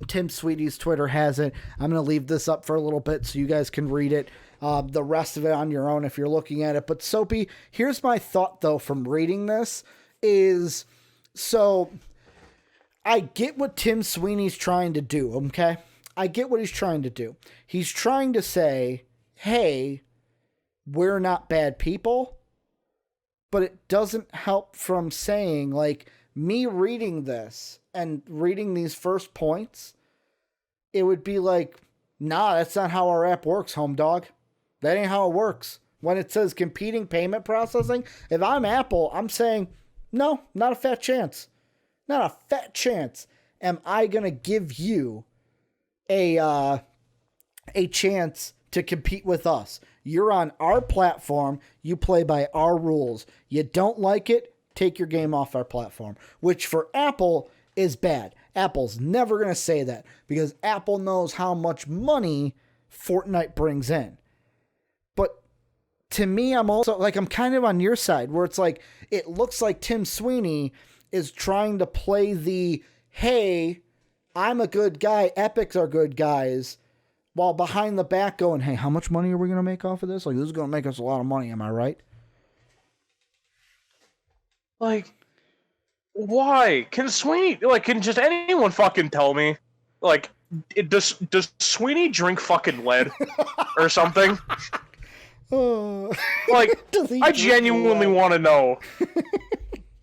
Tim Sweety's Twitter has it. I'm going to leave this up for a little bit so you guys can read it. The rest of it on your own if you're looking at it. But Soapy, here's my thought though from reading this is, so I get what Tim Sweeney's trying to do, okay? I get what he's trying to do. He's trying to say, hey, we're not bad people, but it doesn't help from saying, like, me reading this and reading these first points, it would be like, nah, that's not how our app works, home dog. That ain't how it works. When it says competing payment processing, if I'm Apple, I'm saying, no, not a fat chance. Not a fat chance am I going to give you a chance to compete with us. You're on our platform. You play by our rules. You don't like it, take your game off our platform, which for Apple is bad. Apple's never going to say that because Apple knows how much money Fortnite brings in. But to me, I'm also like, I'm kind of on your side where it's like, it looks like Tim Sweeney is trying to play the, hey, I'm a good guy, Epics are good guys, while behind the back going, hey, how much money are we going to make off of this? Like, this is going to make us a lot of money, am I right? Like, why? Can just anyone fucking tell me? Like, does Sweeney drink fucking lead or something? Like, I genuinely want to know.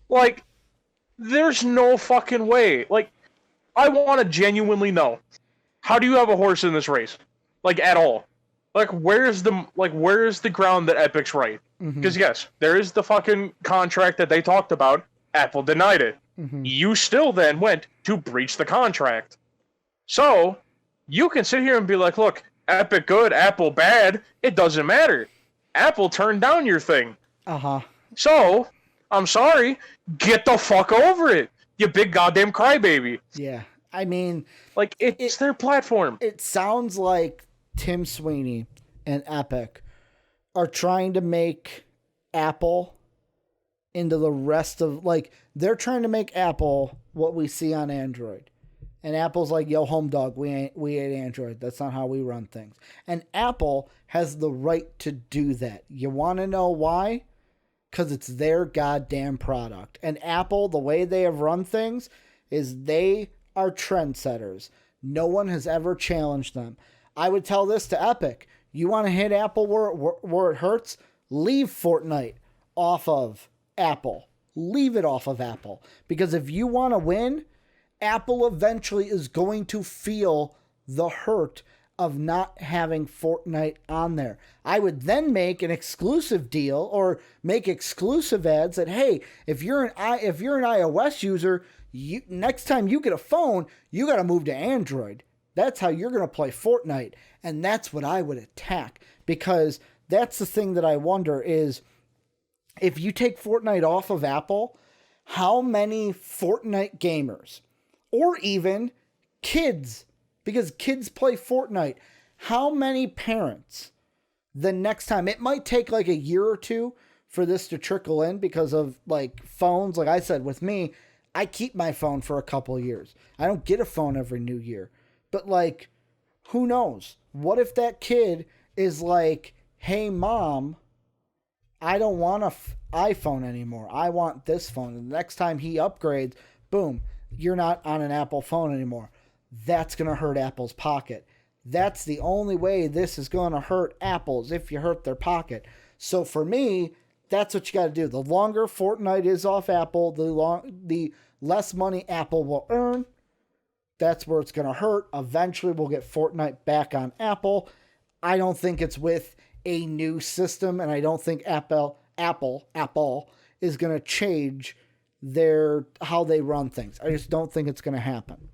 Like, there's no fucking way. Like, I want to genuinely know. How do you have a horse in this race? Like, at all? Like, where's the ground that Epic's right? Because yes, there is the fucking contract that they talked about. Apple denied it. You still then went to breach the contract. So, you can sit here and be like, look, Epic good, Apple bad. It doesn't matter. Apple turned down your thing. So, I'm sorry, get the fuck over it, you big goddamn crybaby. Yeah, I mean, like, it's their platform. It sounds like Tim Sweeney and Epic are trying to make Apple into the rest of, like, they're trying to make Apple what we see on Android. And Apple's like, yo, home dog, we ain't Android. That's not how we run things. And Apple has the right to do that. You want to know why? Because it's their goddamn product. And Apple, the way they have run things is they are trendsetters. No one has ever challenged them. I would tell this to Epic. You want to hit Apple where it hurts? Leave Fortnite off of Apple. Leave it off of Apple. Because if you want to win, Apple eventually is going to feel the hurt of not having Fortnite on there. I would then make an exclusive deal or make exclusive ads that, hey, if you're an iOS user, next time you get a phone, you got to move to Android. That's how you're going to play Fortnite. And that's what I would attack, because that's the thing that I wonder is, if you take Fortnite off of Apple, how many Fortnite gamers, or even kids, because kids play Fortnite, how many parents, the next time, it might take like a year or two for this to trickle in because of like phones. Like I said, with me, I keep my phone for a couple of years. I don't get a phone every new year. But like, who knows? What if that kid is like, hey mom, I don't want an iPhone anymore. I want this phone. And the next time he upgrades, boom, you're not on an Apple phone anymore. That's going to hurt Apple's pocket. That's the only way this is going to hurt Apple's, if you hurt their pocket. So for me, that's what you got to do. The longer Fortnite is off Apple, the less money Apple will earn. That's where it's going to hurt. Eventually, we'll get Fortnite back on Apple. I don't think it's with a new system, and I don't think Apple is going to change how they run things. I just don't think it's going to happen.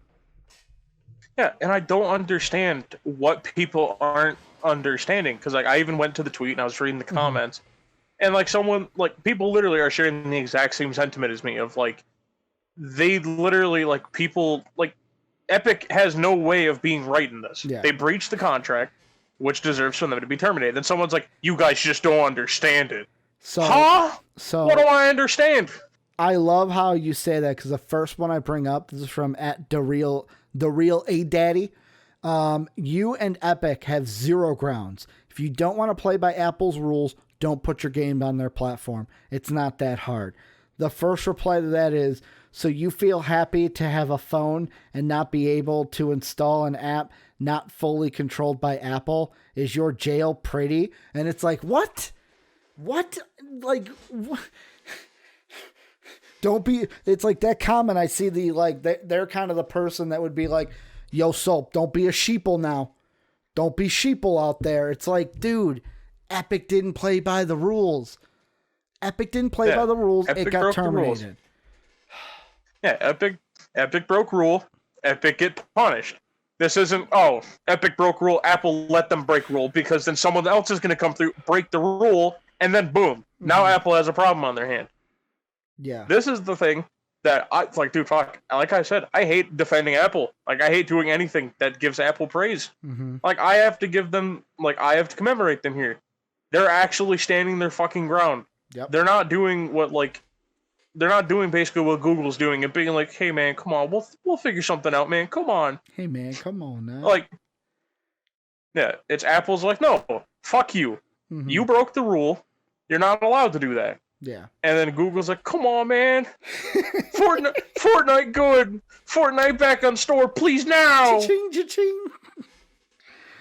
Yeah, and I don't understand what people aren't understanding, because like I even went to the tweet and I was reading the comments, and like people literally are sharing the exact same sentiment as me of like, they literally like people like Epic has no way of being right in this. Yeah. They breached the contract, which deserves for them to be terminated. Then someone's like, you guys just don't understand it. So what do I understand? I love how you say that, because the first one I bring up, this is from @the real A Daddy. You and Epic have zero grounds. If you don't want to play by Apple's rules, don't put your game on their platform. It's not that hard. The first reply to that is, so you feel happy to have a phone and not be able to install an app not fully controlled by Apple? Is your jail pretty? And it's like, what? Like, what? Don't be, it's like that comment I see they're kind of the person that would be like, yo, Soap, don't be a sheeple now. Don't be sheeple out there. It's like, dude, Epic didn't play by the rules. Epic didn't play by the rules. Epic it got terminated. Yeah, Epic broke rule. Epic get punished. This isn't, Epic broke rule, Apple let them break rule, because then someone else is going to come through, break the rule, and then boom. Now Apple has a problem on their hand. Yeah. This is the thing that it's like, dude, fuck. Like I said, I hate defending Apple. Like, I hate doing anything that gives Apple praise. Like, I have to give them, I have to commemorate them here. They're actually standing their fucking ground. Yep. They're not doing they're not doing basically what Google's doing and being like, hey man, come on, we'll figure something out, man. Come on. Hey man, come on now. Like, yeah, it's Apple's like, no, fuck you. You broke the rule. You're not allowed to do that. Yeah. And then Google's like, come on, man. Fortnite good. Fortnite back on store, please now. Cha-ching, cha-ching.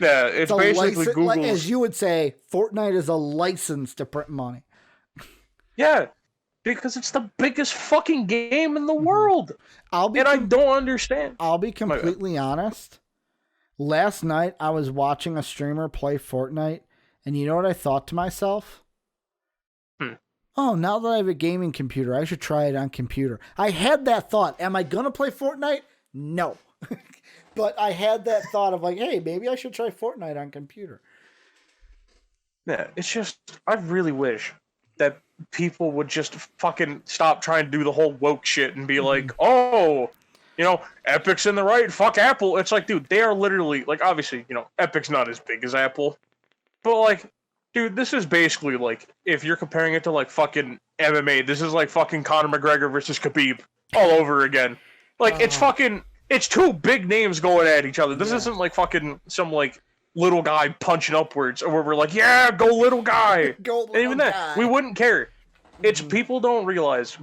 Yeah, it's basically Google's. As you would say, Fortnite is a license to print money. Yeah, because it's the biggest fucking game in the world. I don't understand. I'll be completely honest. Last night, I was watching a streamer play Fortnite, and you know what I thought to myself? Oh, now that I have a gaming computer, I should try it on computer. I had that thought. Am I going to play Fortnite? No. But I had that thought of like, hey, maybe I should try Fortnite on computer. Yeah, it's just, I really wish that people would just fucking stop trying to do the whole woke shit and be like, oh, Epic's in the right, fuck Apple. It's like, dude, they are literally, like, obviously, Epic's not as big as Apple. But, like, dude, this is basically, like, if you're comparing it to, like, fucking MMA, this is like fucking Conor McGregor versus Khabib all over again. Like, it's two big names going at each other. This isn't like fucking some, like, little guy punching upwards, or where we're like, yeah, go little guy. Go little even guy. That, we wouldn't care. It's people don't realize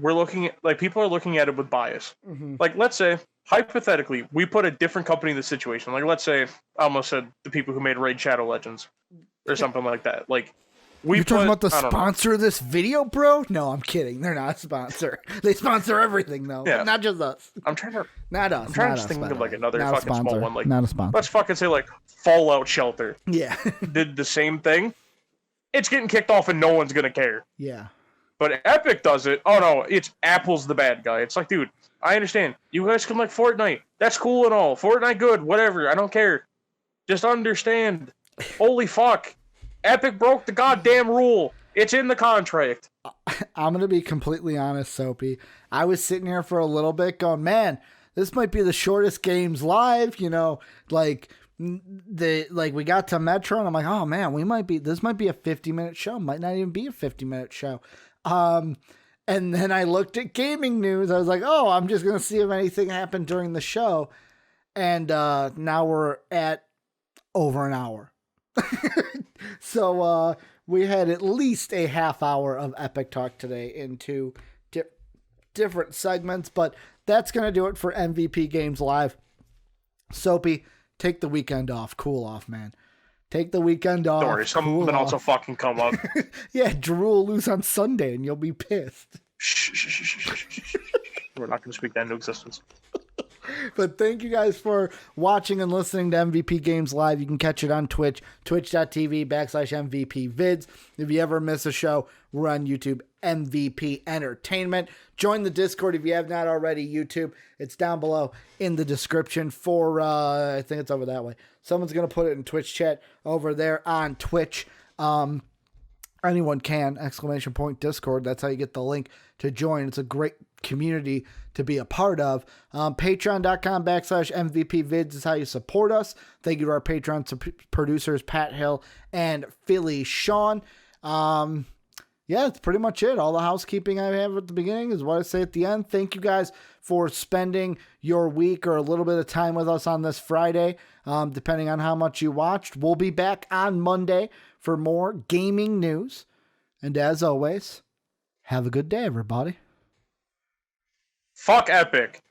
people are looking at it with bias. Like, let's say, hypothetically, we put a different company in this situation. Like, let's say, I almost said the people who made Raid Shadow Legends. or something like that. Like, You're talking about the sponsor of this video, bro? No, I'm kidding. They're not a sponsor. They sponsor everything, though. Yeah. Not just us. I'm trying to. Not us. I'm trying not to us, think by of the like way. another Not a fucking sponsor. small one. Like, not a sponsor. let's fucking say like Fallout Shelter Yeah. did the same thing. It's getting kicked off and no one's gonna care. Yeah. But Epic does it. Oh no, it's Apple's the bad guy. It's like, dude, I understand. You guys can like Fortnite. That's cool and all. Fortnite good, whatever. I don't care. Just understand. Holy fuck. Epic broke the goddamn rule. It's in the contract. I'm going to be completely honest, Soapy. I was sitting here for a little bit going, man, this might be the shortest games live, you know, like we got to Metro and I'm like, oh man, this might be a 50-minute show. Might not even be a 50-minute show. And then I looked at gaming news. I was like, oh, I'm just going to see if anything happened during the show. And now we're at over an hour. So we had at least a half hour of Epic Talk today into different segments, but that's going to do it for MVP Games Live. Soapy, take the weekend off. Cool off, man. Take the weekend off. Don't worry, something else will fucking come up. Yeah, Drew will lose on Sunday and you'll be pissed. We're not going to speak that into existence. But thank you guys for watching and listening to MVP Games Live. You can catch it on Twitch, twitch.tv/MVP Vids. If you ever miss a show, we're on YouTube, MVP Entertainment. Join the Discord if you have not already, YouTube. It's down below in the description for, I think it's over that way. Someone's going to put it in Twitch chat over there on Twitch. Anyone can, ! Discord. That's how you get the link to join. It's a great community to be a part of. Patreon.com/MVP Vids is how you support us. Thank you to our Patreon producers, Pat Hill and Philly Sean. Yeah, that's pretty much it. All the housekeeping I have at the beginning is what I say at the end. Thank you guys for spending your week or a little bit of time with us on this Friday, depending on how much you watched. We'll be back on Monday for more gaming news. And as always, have a good day, everybody. Fuck Epic.